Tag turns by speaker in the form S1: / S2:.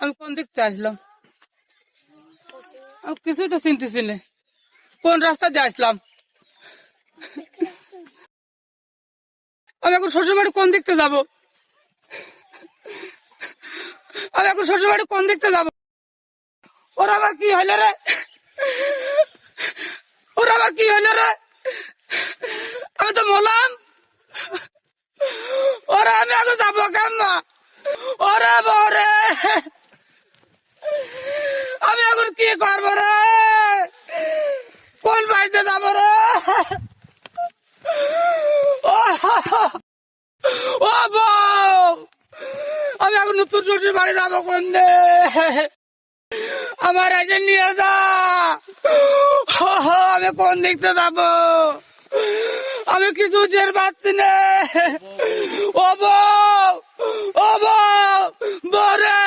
S1: আমি কোন দিক থেকে আসলাম? আমি কিছুই তো চিনতেছি না, কোন রাস্তা দিয়ে আসলাম? আমি এখন শ্বশুরবাড়ি কোন দিক থেকে যাবো? আমি এখন শ্বশুরবাড়ি কোন দিক থেকে যাবো? ওরা আবার কি হইলো রে? ওরা আবার কি হইলো রে? আমি তো বললাম ওরা, আমি এখন যাবো কেমন? ওরে বরে, আমি এখন কি করবো রে? কোন বাড়িতে যাবো রে? ও বউ, আমি এখন নতুন শ্বশুর বাড়ি যাবো কোন দে? আমার এসে নিয়ে যা। আমি কোন দিকতে যাবো? আমি কিছু টের পাচ্ছি না। ও বউ, ও বউ, বরে।